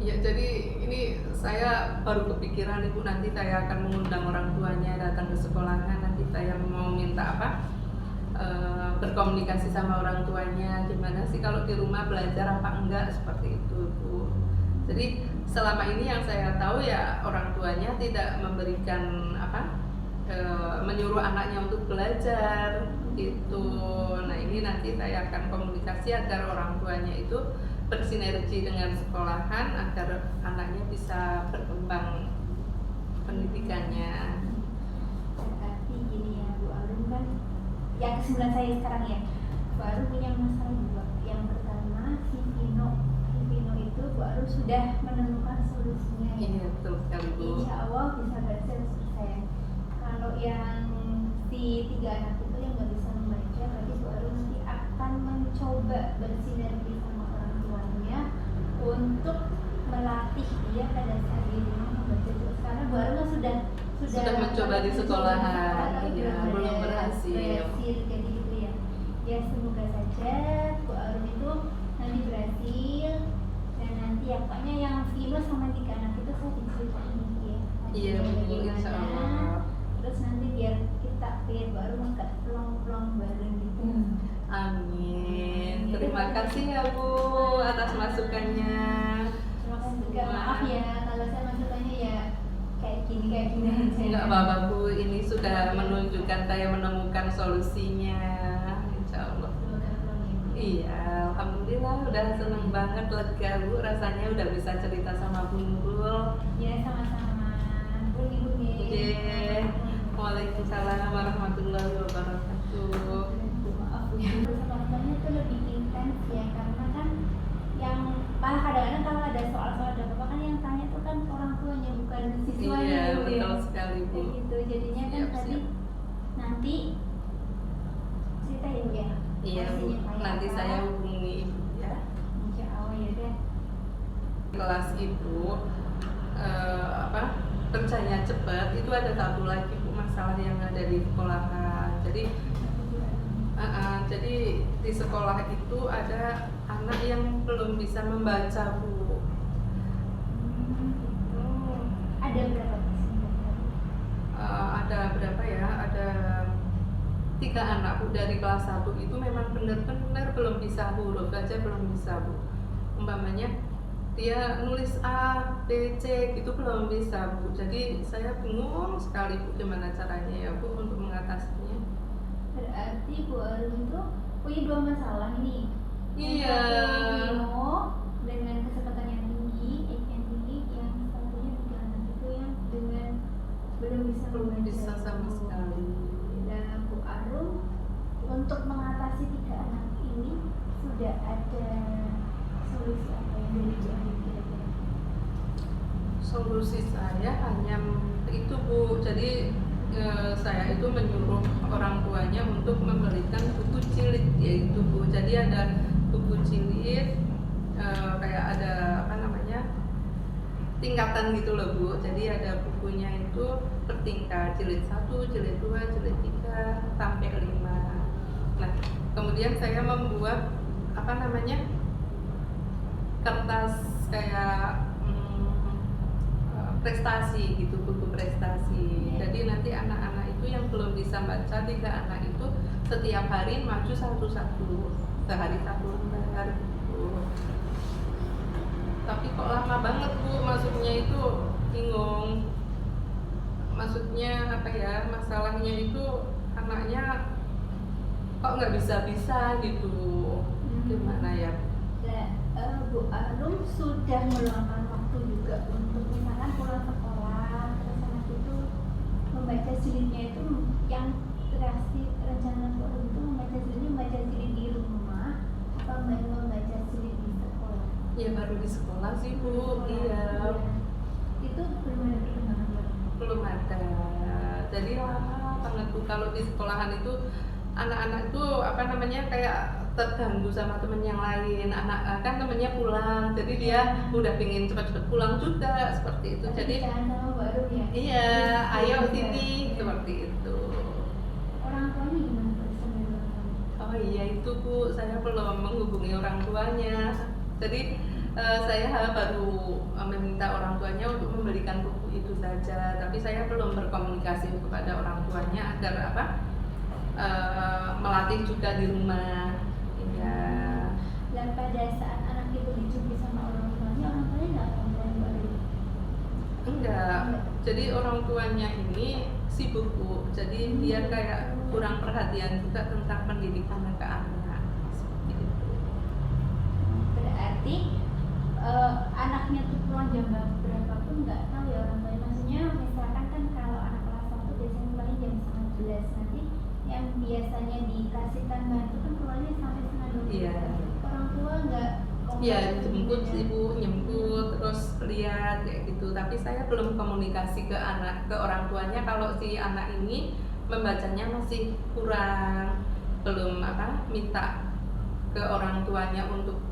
Ya, jadi ini saya baru kepikiran Ibu, nanti saya akan mengundang orang tuanya datang ke sekolahan. Nanti saya mau minta berkomunikasi sama orang tuanya gimana sih kalau di rumah belajar apa enggak, seperti itu Bu. Jadi selama ini yang saya tahu ya orang tuanya tidak memberikan menyuruh anaknya untuk belajar gitu. Nah ini nanti saya akan komunikasi agar orang tuanya itu bersinergi dengan sekolahan agar anaknya bisa berkembang pendidikannya. Berarti gini ya Bu Arum, kan yang kesimpulan saya sekarang ya, Bu Arum punya masalah 2. Yang pertama si Vino itu Bu Arum sudah menemukan solusinya ya. Iya betul sekali Bu. Insya Allah bisa berselesai. Kalau yang si 3 anak itu yang nggak bisa membaca, berarti Bu Arum nanti akan mencoba bersinergi sama orang tuanya untuk melatih dia pada saat di rumah membaca itu. Karena Bu Arum kan sudah mencoba di sekolahan, tapi iya, belum berhasil. kayak gitu ya. Ya semoga saja Bu Arum itu nanti berhasil, dan nanti ya pokoknya yang Vino sama 3 anak itu saya diceritain ya. Iya Bu, insya Allah. Terus nanti biar baru agak plong-plong bareng gitu. Amin. Terima kasih ya Bu atas masukannya. Terima kasih juga, maaf ya kalau saya masukannya ya kayak gini aja. Enggak apa-apa Bu, ini sudah menunjukkan saya menemukan solusinya. Insya Allah. Iya, alhamdulillah udah seneng banget, lega Bu, rasanya udah bisa cerita sama Bu Nurul. Ya sama-sama. Ibu Oke. Waalaikumsalam warahmatullahi wabarakatuh. Maaf ya, pertemuannya tuh lebih intens ya, karena kan yang malah kadang-kadang kalau ada soal-soal ada apa kan yang tanya tuh kan orang tuanya bukan siswanya. Iya, Bu, betul ya. sekali Bu. Kayak gitu, jadinya kan Siap, tadi siap. nanti ceritain ya. Iya Bu, hasilnya kayak nanti apa. saya hubungi Ibu ya. Insya Allah ya deh. Kelas itu kerjanya cepat, itu ada satu lagi Bu masalah yang ada di sekolahan. Jadi di sekolah itu ada anak yang belum bisa membaca Bu. Ada berapa persen? Ada berapa ya? Ada 3 anak Bu dari kelas 1 itu memang benar-benar belum bisa huruf aja belum bisa Bu. Umpamanya dia nulis A, B, C gitu belum bisa Bu. Jadi saya bingung sekali Bu gimana caranya ya Bu untuk mengatasinya. Berarti Bu Arum itu punya 2 masalah nih. Iya. Vino dengan kecepatan yang tinggi, yang tinggi, yang satunya 3 anak itu yang dengan belum bisa Belum membaca. bisa sama sekali. Dan Bu Arum untuk mengatasi 3 anak ini sudah ada solusi apa yang dari Bu Arum kira-kira? Solusi saya hanya itu Bu. Jadi saya itu menyuruh orang tuanya untuk membelikan buku jilid yaitu Bu. Jadi ada buku jilid kayak ada tingkatan gitu loh Bu. Jadi ada bukunya itu per tingkat, jilid 1, jilid 2, jilid 3 sampai 5. Nah, kemudian saya membuat kertas kayak prestasi gitu, buku prestasi. Jadi nanti anak-anak itu yang belum bisa baca, 3 anak itu setiap hari maju satu-satu, sehari satu lembar gitu. Tapi kok lama banget Bu, maksudnya itu bingung. Maksudnya apa ya, masalahnya itu anaknya kok nggak bisa-bisa gitu. Gimana ya? Bu Arum sudah meluangkan waktu juga untuk misalkan pulang sekolah terus anak itu membaca jilidnya itu yang rencana Bu Arum itu membaca jilid di rumah atau membaca jilid di sekolah? Ya baru di sekolah sih Bu, iya. Itu belum ada perkembangan baru? Belum ada. Jadi lama banget Bu, kalau di sekolahan itu anak-anak itu apa namanya kayak terganggu sama temen yang lain. Anak kan temennya pulang, jadi dia udah pingin cepat-cepat pulang juga seperti itu. Jadi sama baru ya. iya, ayo sini seperti itu. Orang tuanya gimana Pak? Oh iya itu Bu, saya belum menghubungi orang tuanya. Jadi saya baru meminta orang tuanya untuk memberikan buku itu saja. Tapi saya belum berkomunikasi kepada orang tuanya agar apa? Melatih juga di rumah. Iya. Dan pada saat anak itu dicubit sama orang tuanya nggak komplain baru? Enggak. Jadi orang tuanya ini sibuk Bu. Jadi dia kayak kurang perhatian juga tentang pendidikan ke anak. Seperti itu. Berarti anaknya tuh pulang jam berapapun nggak tahu ya orang tuanya. Maksudnya misalkan kan kalau anak kelas 1 biasanya pulangnya jam 11 nanti yang biasanya dikasih tambahan itu kan pulangnya sampai setengah 12. Iya. Orang tua nggak Iya, jemput sih Bu, nyemput terus lihat kayak gitu. Tapi saya belum komunikasi ke orang tuanya kalau si anak ini membacanya masih kurang, belum minta ke orang tuanya untuk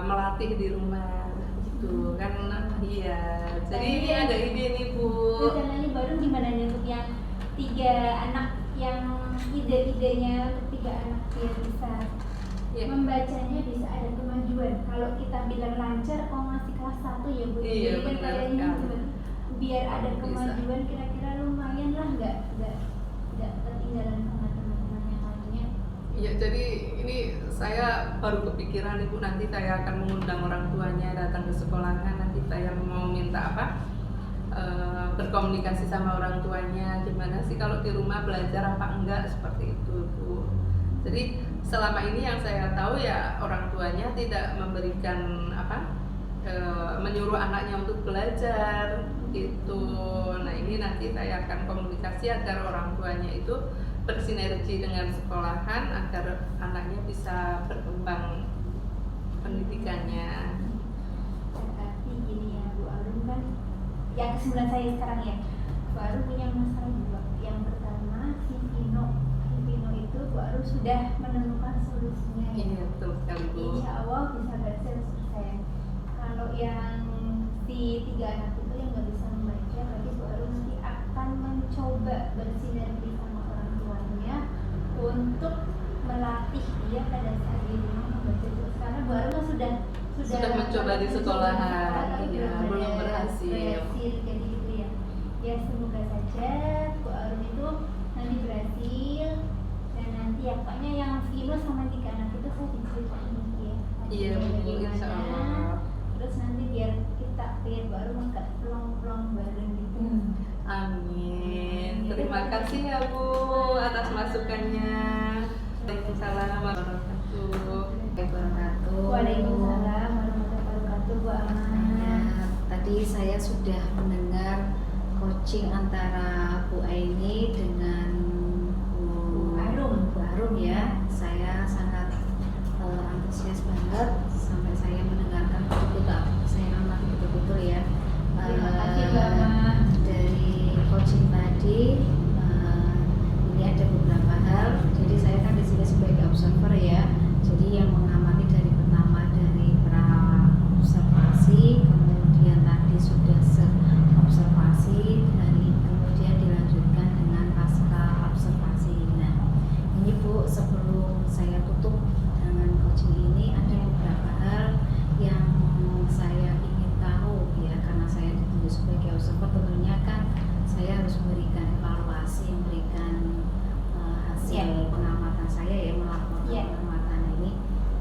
melatih di rumah gitu kan. Iya. Jadi ini ada ide nih Bu. Rencananya baru gimana nih untuk yang 3 anak yang ide-idenya untuk 3 anak biar bisa membacanya bisa ada kemajuan. Kalau kita bilang lancar, kok masih kelas 1 ya Bu. Iya, jadi kan benar kayaknya sekali. biar ada Bisa. kemajuan kira-kira lumayan lah, nggak ketinggalan sama teman-teman yang lainnya. Iya, jadi ini saya baru kepikiran Ibu, nanti saya akan mengundang orang tuanya datang ke sekolahan. Nanti saya mau minta berkomunikasi sama orang tuanya gimana sih kalau di rumah belajar apa enggak, seperti itu Bu. Jadi selama ini yang saya tahu ya orang tuanya tidak memberikan menyuruh anaknya untuk belajar gitu. Nah ini nanti saya akan komunikasi agar orang tuanya itu bersinergi dengan sekolahan agar anaknya bisa berkembang pendidikannya. Tapi gini ya Bu Arum, kan yang kesimpulan saya sekarang ya, Bu Arum punya masalah juga. Yang pertama si Vino itu Bu Arum sudah menemukan solusinya ya. Iya betul sekali Bu. Insya Allah bisa baca selesai. Kalau yang si 3 anak itu yang nggak bisa membaca, berarti Bu Arum nanti akan mencoba bersinergi sama orang tuanya untuk melatih dia pada saat di rumah membaca terus. Karena Bu Arum sudah mencoba di sekolahan, iya, belum berhasil. Kayak gitu ya. Ya semoga saja Bu Arum itu nanti berhasil, dan nanti ya pokoknya yang Vino sama 3 anak itu saya diceritain ya. Iya Bu, insya Allah. Terus nanti biar Bu Arum nggak plong-plong bareng gitu. Amin. Terima kasih ya Bu atas masukannya. Waalaikumsalam warahmatullahi wabarakatuh. Waalaikumsalam warahmatullahi wabarakatuh Bu Aman. Tadi saya sudah mendengar coaching antara Bu Aini dengan Bu Arum ya. Saya sangat antusias banget sampai saya mendengarkan betul-betul, saya amati betul-betul ya. Terima kasih Bu Aman. Dari coaching tadi ini ada beberapa hal. Jadi saya kan di sini sebagai observer ya. Jadi yang mengamati dari pertama dari pra observasi, kemudian tadi sudah observasi, dari kemudian dilanjutkan dengan pasca observasi. Nah, ini Bu, sebelum saya tutup dengan coaching ini ada beberapa hal yang saya ingin tahu ya, karena saya observer tentunya kan saya harus memberikan evaluasi, memberikan hasil pengamatan saya ya, melakukan pengamatan ini.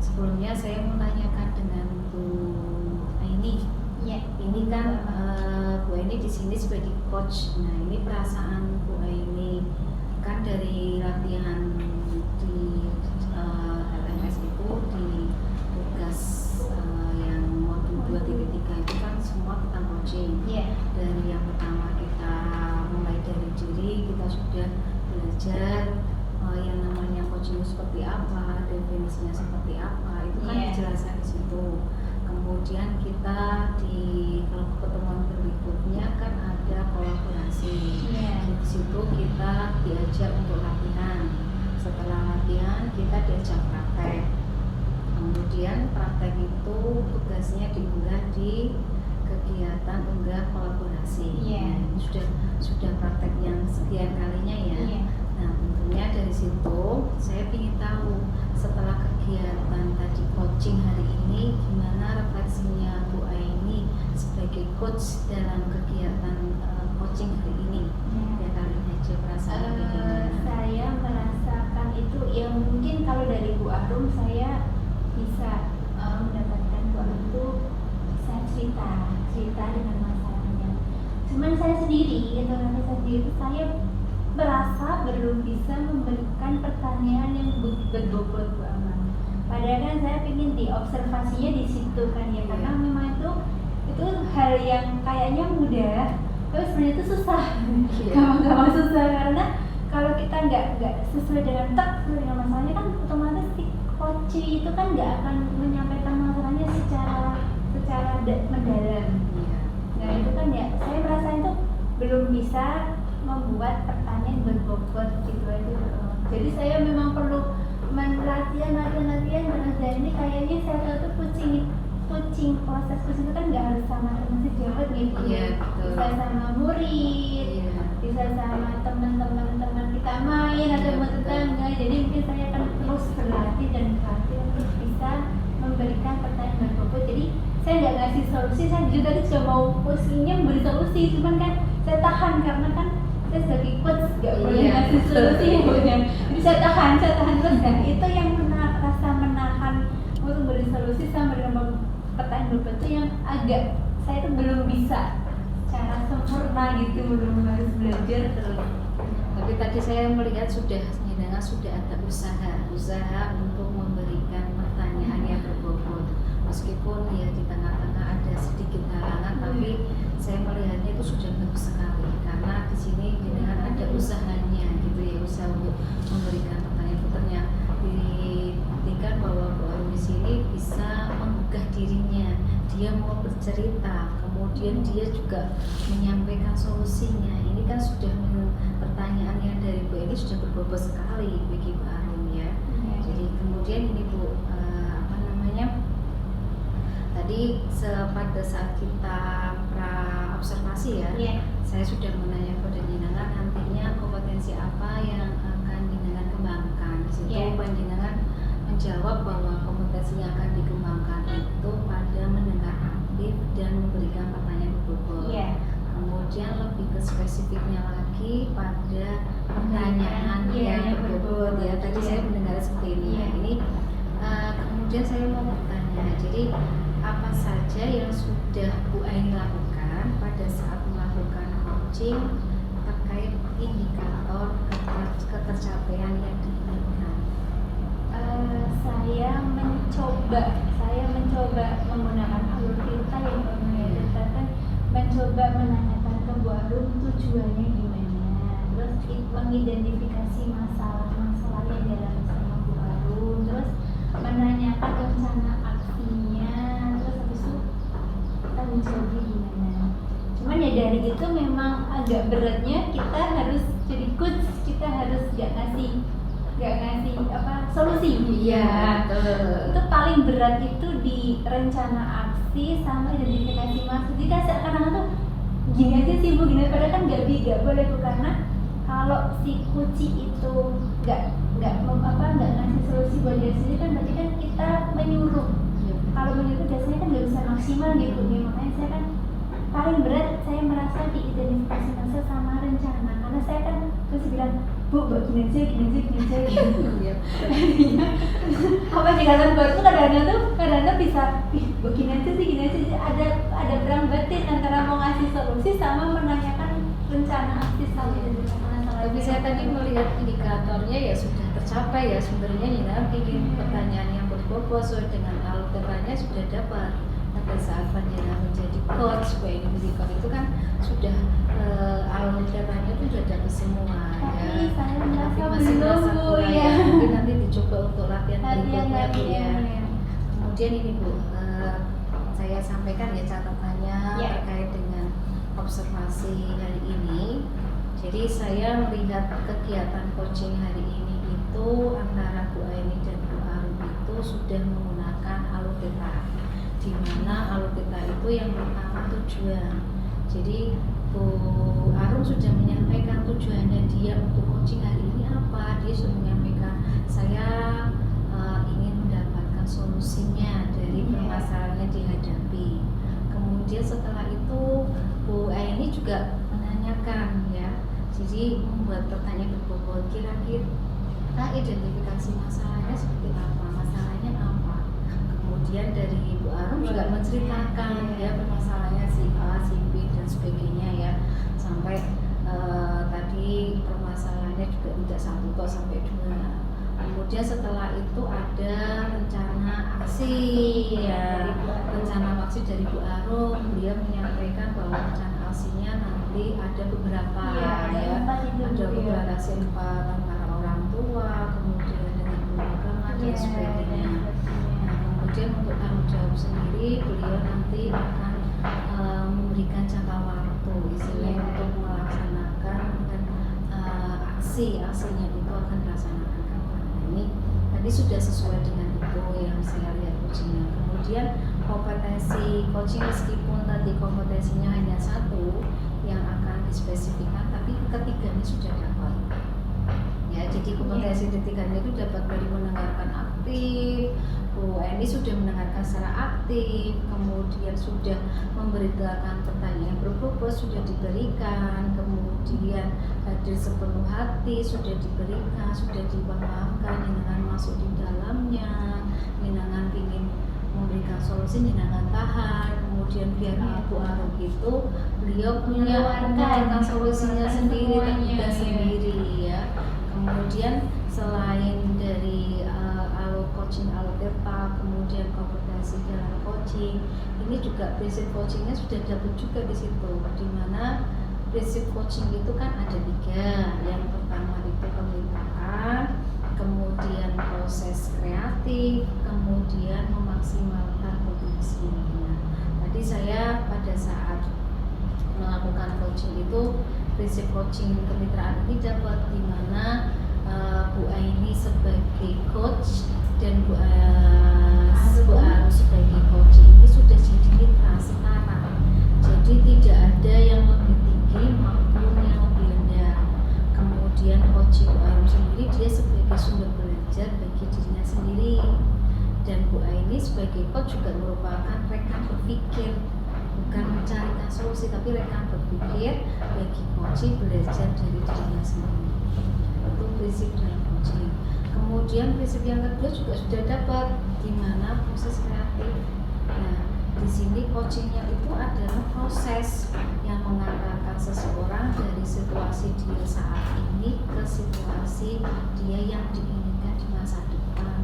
Sebelumnya saya mau tanyakan dengan Bu Aini. Ini kan Bu Aini di sini sebagai coach. Nah, ini perasaan Bu Aini kan dari latihan di LMS itu di tugas yang modul 2.3 itu kan semua tentang coaching. Dari yang pertama kita mulai dari diri, kita sudah belajar yang namanya coaching seperti apa, definisinya seperti apa, itu kan dijelaskan di situ. Kemudian kita di pertemuan berikutnya kan ada kolaborasi. Di situ kita diajak untuk latihan. Setelah latihan kita diajak praktek. Kemudian praktek itu tugasnya diunggah di kegiatan unggah kolaborasi. Ini sudah praktek yang sekian kalinya ya. Nah, tentunya dari situ saya ingin tahu setelah kegiatan tadi coaching hari ini gimana refleksinya Bu Aini sebagai coach dalam kegiatan coaching hari ini. Ya kali aja perasaan bagaimana? Saya merasakan itu ya, mungkin kalau dari Bu Arum saya bisa mendapatkan Bu Arum itu bisa cerita dengan masalahnya. Cuman saya sendiri, saya merasa belum bisa memberikan pertanyaan yang berbobot Bu Aman. Padahal kan saya ingin diobservasinya di situ kan ya, karena memang itu hal yang kayaknya mudah, tapi sebenarnya itu susah, gampang susah, karena kalau kita nggak sesuai dengan masalahnya kan otomatis si coach itu kan nggak akan menyampaikan masalahnya secara mendalam. Nah itu kan ya, saya merasa itu belum bisa membuat pertanyaan berbobot gitu aja. Jadi saya memang perlu latihan dan ini kayaknya saya tahu tuh coaching proses coaching itu kan nggak harus sama teman sejawat gitu. Bisa sama murid, bisa sama teman-teman kita main atau tetangga. Jadi mungkin saya akan terus berlatih untuk bisa memberikan pertanyaan berbobot. Jadi saya nggak ngasih solusi, saya juga mau coachingnya memberi solusi, cuman kan saya tahan karena kan saya sebagai coach nggak boleh ngasih solusi jadi saya tahan terus kan. Itu yang rasa menahan untuk memberi solusi sama dengan pertanyaan berbobot itu yang agak saya itu belum bisa cara sempurna gitu, belum harus belajar terus. Tapi tadi saya melihat sudah ada usaha untuk memberikan pertanyaan yang berbobot, meskipun ya di tengah-tengah ada sedikit halangan, tapi saya melihatnya itu sudah bagus sekali karena di sini dengan ada usahanya gitu ya, usaha untuk memberikan pertanyaan puternya, dibuktikan bahwa di sini bisa menggugah dirinya, dia mau bercerita, kemudian dia juga menyampaikan solusinya. Ini kan sudah pertanyaan yang dari Bu ini sudah berbobot sekali bagi Bu Arum ya. Jadi kemudian ini Bu tadi pada saat kita observasi ya, saya sudah menanya kepada jenengan nantinya kompetensi apa yang akan jenengan kembangkan. Di situ jenengan menjawab bahwa kompetensi yang akan dikembangkan itu pada mendengar aktif dan memberikan pertanyaan berbobot. Kemudian lebih ke spesifiknya lagi pada pertanyaan yang berbobot ya. Tadi saya mendengar seperti ini ya. Ini kemudian saya mau bertanya, jadi apa saja yang sudah Bu Aini lakukan pada saat melakukan coaching terkait indikator ketercapaian yang diinginkan? Saya mencoba menggunakan alur cerita yang berdasarkan mencoba menanyakan ke Bu Arum tujuannya gimana, terus mengidentifikasi masalah-masalah yang dialami sama Bu Arum, terus menanyakan rencana aksinya, terus habis itu tanggung jawabnya gimana. Cuman ya dari itu memang agak beratnya kita harus jadi coach, kita harus gak ngasih solusi. Itu paling berat itu di rencana aksi sama identifikasi maksud. Jadi kan seakan-akan tuh gini aja sih Bu, gini, padahal kan nggak boleh Bu, karena kalau si kuci itu nggak ngasih solusi buat diri sendiri kan berarti kan kita menyuruh. Kalau menyuruh biasanya kan nggak bisa maksimal gitu ya, makanya saya kan paling berat saya merasa diidentifikasi masa sama rencana, karena saya kan terus bilang, Bu, gini aja Iya. apa di dalam buat itu kadang-kadang bisa, gini aja ada perang batin antara mau ngasih solusi sama menanyakan rencana aksi sampai jadi masalah. Tapi saya tadi melihat indikatornya ya sudah tercapai ya, sebenarnya Nina ingin pertanyaan yang berbobot sesuai dengan alur petanya sudah dapat. Pada saat Panjana menjadi coach ini Medicon itu kan sudah alur petanya itu sudah dapat semua Tapi ya. saya Tapi merasa masih merasa belum, Bu, kurang ya. Mungkin nanti dicoba untuk latihan berikutnya Bu ya. ya. Kemudian ini Bu, saya sampaikan ya catatannya Ya. terkait dengan observasi hari ini. Jadi saya melihat kegiatan coaching hari ini itu antara Bu Aini dan Bu Arum itu sudah menggunakan alur peta, di mana alur peta itu yang pertama tujuan. Jadi Bu Arum sudah menyampaikan tujuannya dia untuk coaching hari ini apa. Dia sudah menyampaikan saya ingin mendapatkan solusinya dari permasalahan yang dihadapi. Kemudian setelah itu Bu Aini juga menanyakan ya, jadi membuat pertanyaan berbobot, kira-kira identifikasi masalahnya seperti apa, masalahnya apa. Kemudian dari Bu Arum juga menceritakan ya permasalahannya si A, si B dan sebagainya ya, sampai tadi permasalahannya juga tidak satu kok sampai dua. Kemudian setelah itu ada rencana aksi ya, rencana aksi dari Bu Arum. Beliau menyampaikan bahwa rencana aksinya nanti ada beberapa ya, ada beberapa aksi 4 antara orang tua, kemudian dengan guru agama dan sebagainya. Nah, kemudian untuk tanggung jawab sendiri beliau nanti akan memberikan jangka waktu istilahnya untuk melaksanakan dan aksinya itu akan dilaksanakan kapan. Ini tadi sudah sesuai dengan itu yang saya lihat coachingnya. Kemudian kompetensi coaching meskipun tadi kompetensinya hanya satu yang akan dispesifikkan, tapi ketiganya sudah dapat ya. Jadi kompetensi ketiganya itu dapat dari mendengarkan aktif. Bu Eni sudah mendengarkan secara aktif, kemudian sudah memberitakan pertanyaan berbobot sudah diberikan, kemudian hadir sepenuh hati sudah diberikan, sudah dipahamkan, dengan masuk di dalamnya, dengan ingin memberikan solusi, dengan tahan. Kemudian biar Bu Arum itu beliau punya menentukan solusinya sendiri, terbuka sendiri ya. Kemudian selain dari alur coaching, alur peta, kemudian kompetensi dalam coaching, ini juga prinsip coachingnya sudah dapat juga di situ, di mana prinsip coaching itu kan ada 3. Yang pertama itu pemerintahan, kemudian proses kreatif, kemudian memaksimalkan potensi. Nah, tadi saya pada saat melakukan coaching itu prinsip coaching kemitraan ini dapat, di mana Bu Aini sebagai coach dan Bu Arum sebagai coach ini sudah jadi mitra setara. Jadi tidak ada yang lebih tinggi maupun yang lebih rendah. Kemudian coach Bu Arum sendiri dia sebagai sumber belajar bagi dirinya sendiri, dan Bu Aini sebagai coach juga merupakan rekan berpikir, bukan mencarikan solusi tapi rekan berpikir bagi coach belajar dari dirinya sendiri. Itu prinsip dalam coaching. Kemudian prinsip yang kedua juga sudah dapat, di mana proses kreatif. Nah, di sini coachingnya itu adalah proses yang mengantarkan seseorang dari situasi dia saat ini ke situasi dia yang diinginkan di masa depan.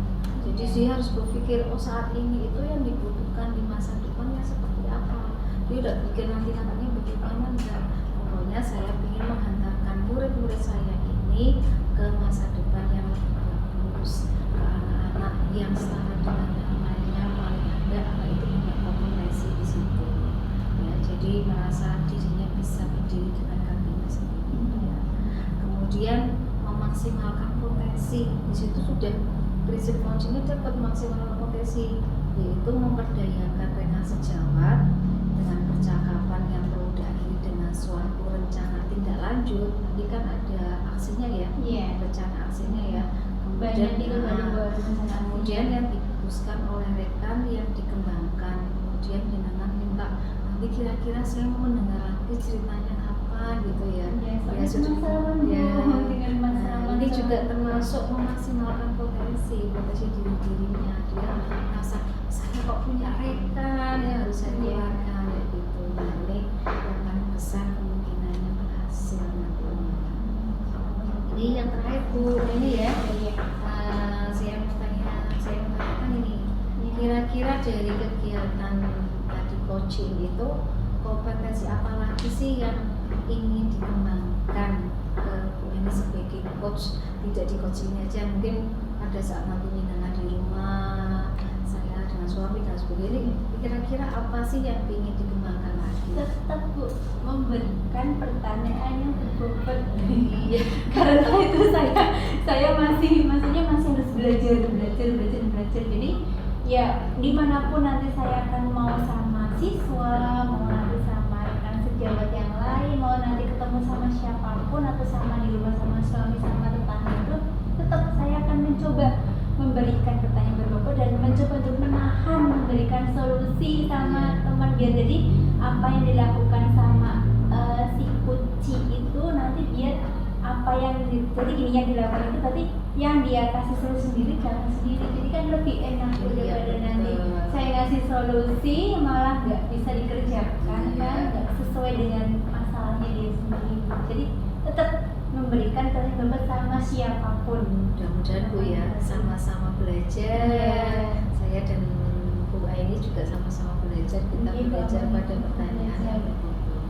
Jadi dia harus berpikir, oh saat ini itu yang dibutuhkan di masa depan yang seperti apa. Dia tidak pikir nanti bagaimana, enggak. Pokoknya saya ingin menghantarkan murid-murid saya ini ke masa depan yang lebih bagus, ke anak-anak yang setara dengan yang lainnya, paling ada anak itu punya kompetensi di situ ya, jadi merasa dirinya bisa berdiri dengan kakinya sendiri ya. Kemudian memaksimalkan potensi, di situ sudah prinsip coachingnya dapat memaksimalkan potensi, yaitu memperdayakan rekan sejawat dengan percakapan yang perlu diakhiri dengan suatu rencana tindak lanjut. Tadi kan ada aksinya ya, rencana aksinya ya. Kemudian yang diputuskan oleh rekan yang dikembangkan, kemudian dengan minta nanti kira-kira saya mau mendengar lagi ceritanya apa gitu ya. Ya, sudah ya, ya. dengan masalah Ini juga termasuk memaksimalkan potensi dirinya. Dia merasa saya kok punya rekan yang harus saya keluarkan kayak gitu. Nah, ini yang paling besar kemungkinannya berhasil nantinya. Ini yang terakhir Bu, ini ya. Saya mau tanyakan ini. Kira-kira dari kegiatan tadi coaching itu kompetensi apa lagi sih yang ingin dikembangkan ke Bu ini sebagai coach, tidak di coaching aja, mungkin pada saat nanti mendengar di rumah saya dengan suami dan sebagainya, kira-kira apa sih yang ingin dikembangkan lagi? Tetap Bu memberikan pertanyaan yang berbobot. Iya. Karena itu saya maksudnya masih harus belajar. Jadi ya dimanapun nanti saya akan mau sama siswa, mau nanti sama rekan sejawat yang lain, mau nanti ketemu sama siapapun atau sama di rumah sama suami sama tetangga, itu tetap saya akan mencoba memberikan pertanyaan berbobot dan mencoba untuk menahan memberikan solusi sama teman, biar jadi apa yang dilakukan sama si kuci itu nanti biar apa yang jadi gini yang dilakukan itu tadi yang dia kasih solusi sendiri jangan sendiri, jadi kan lebih enak daripada nanti saya ngasih solusi malah nggak bisa dikerjakan kan, nggak sesuai dengan masalahnya dia sendiri. Jadi tetap memberikan pertanyaan sama siapapun. Mudah-mudahan Bu ya sama-sama belajar. Saya dan Bu Aini juga sama-sama belajar, kita belajar pada pertanyaan yang berbobot.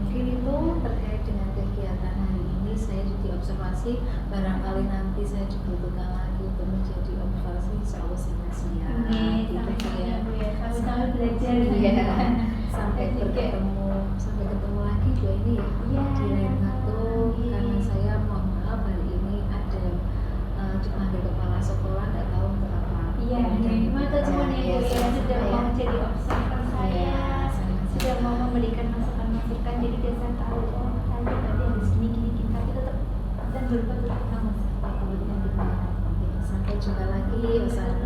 Mungkin itu terkait dengan kegiatan hari ini. Saya diobservasi, barangkali nanti saya dibutuhkan lagi untuk menjadi observasi, insya Allah saya siap. Gitu ya. Sama-sama belajar. Iya. Sampai ketemu lagi Bu ini ya. Iya. Di lain waktu, karena saya mohon maaf hari ini ada dipanggil kepala sekolah, nggak tahu untuk apa. Iya, cuma teman ibu yang sudah mau jadi observer saya, sudah mau memberikan masukan-masukan, jadi dia saya tahu oh tadi harus gini, tapi tetap dan berbuat tetap sama. Sampai jumpa lagi. Wassalamualaikum.